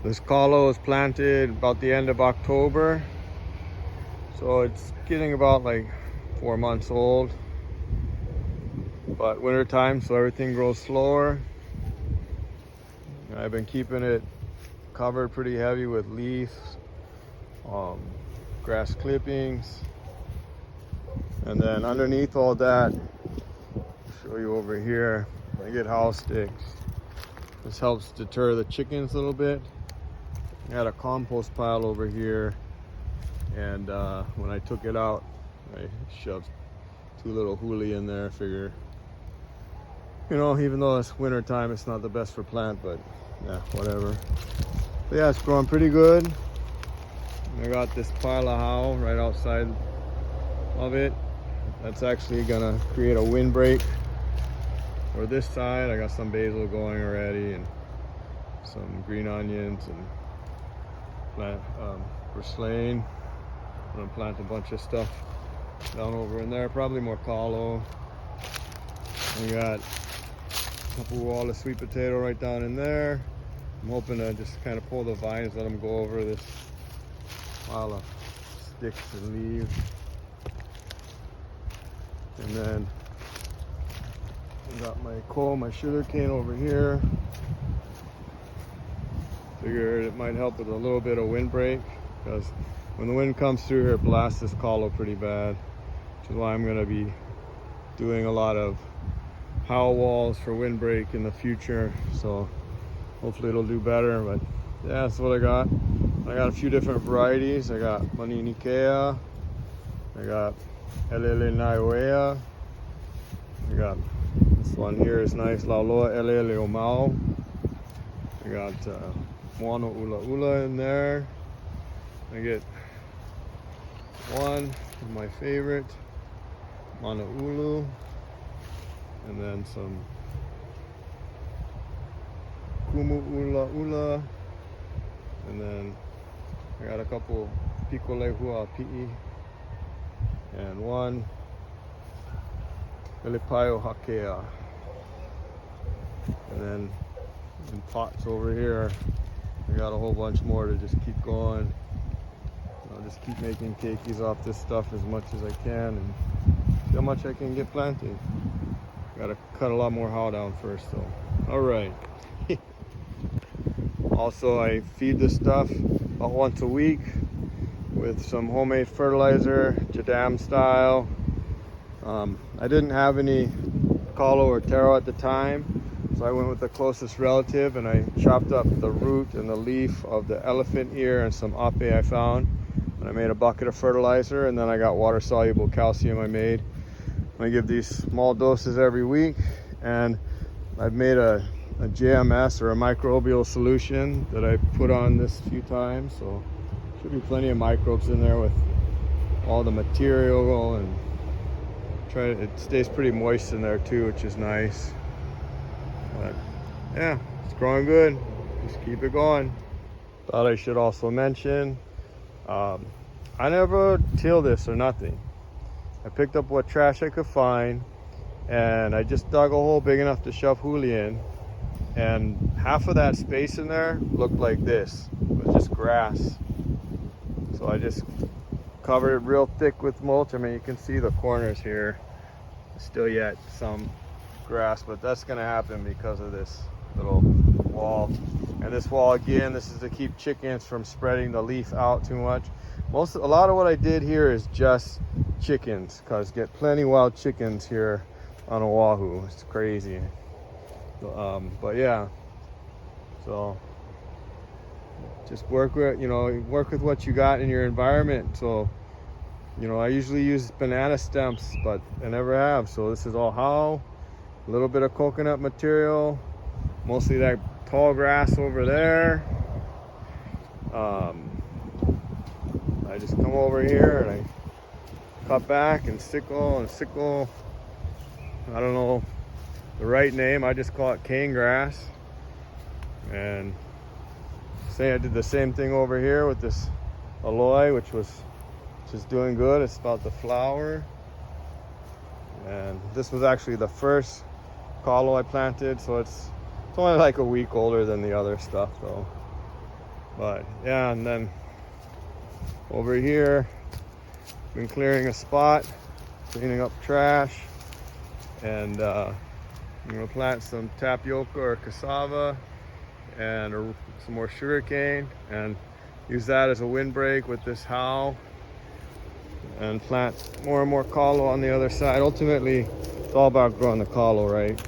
This Kalo was planted about the end of October, so it's getting about like 4 months old. But winter time, so everything grows slower. I've been keeping it covered pretty heavy with leaves, grass clippings, and then underneath all that, I'll show you over here, I get house sticks. This helps deter the chickens a little bit. I had a compost pile over here, and when I took it out, I shoved 2 little huli in there. Figure, you know, even though it's winter time, it's not the best for plant, but yeah, whatever. But yeah, it's growing pretty good. I got this pile of how right outside of it. That's actually gonna create a windbreak for this side. I got some basil going already and some green onions and plant purslane. I'm gonna plant a bunch of stuff down over in there, probably more Kalo. We got a couple wall of sweet potato right down in there. I'm hoping to just kind of pull the vines, let them go over this pile of sticks and leaves. And then I got my sugar cane over here. Figured it might help with a little bit of windbreak, because when the wind comes through here, it blasts this Kalo pretty bad, which is why I'm going to be doing a lot of how walls for windbreak in the future. So hopefully it'll do better. But yeah, that's what I got. I got a few different varieties. I got Maninikea. I got Elele Naiwea. I got this one here is nice, Lauloa Elele Omao. I got Moano Ula Ula in there. I get one of my favorite, Mana Ulu, and then some Kumu Ula Ula, and then I got a couple Pikolehua Pi'i, and one Elipaio Hakea. And then in pots over here, I got a whole bunch more to just keep going. I'll just keep making keikis off this stuff as much as I can and see how much I can get planted. Gotta cut a lot more how down first though. All right. Also, I feed this stuff about once a week with some homemade fertilizer, Jadam style. I didn't have any Kalo or taro at the time, so I went with the closest relative and I chopped up the root and the leaf of the elephant ear and some ape I found. And I made a bucket of fertilizer, and then I got water soluble calcium I made. I give these small doses every week, and I've made a JMS or a microbial solution that I put on this a few times, so should be plenty of microbes in there with all the material, and it stays pretty moist in there too, which is nice. But yeah, it's growing good. Just keep it going. Thought I should also mention, I never till this or nothing. I picked up what trash I could find, and I just dug a hole big enough to shove huli in, and half of that space in there looked like this. It was just grass. So I just covered it real thick with mulch. I mean, you can see the corners here. Still yet some grass, but that's gonna happen because of this little wall. And this wall, again, this is to keep chickens from spreading the leaf out too much. A lot of what I did here is just chickens, because get plenty wild chickens here on Oahu. It's crazy. But yeah, so just work with what you got in your environment. So, you know, I usually use banana stems, but I never have. So this is all how, a little bit of coconut material, mostly that tall grass over there. I just come over here and I cut back and sickle. I don't know the right name. I just call it cane grass. And say I did the same thing over here with this aloe, which is doing good. It's about to flower. And this was actually the first Kalo I planted, so it's only like a week older than the other stuff though. But yeah, and then over here, been clearing a spot, cleaning up trash, and I'm gonna plant some tapioca or cassava and some more sugarcane and use that as a windbreak with this Hauʻula, and plant more and more Kalo on the other side. Ultimately, it's all about growing the Kalo, right?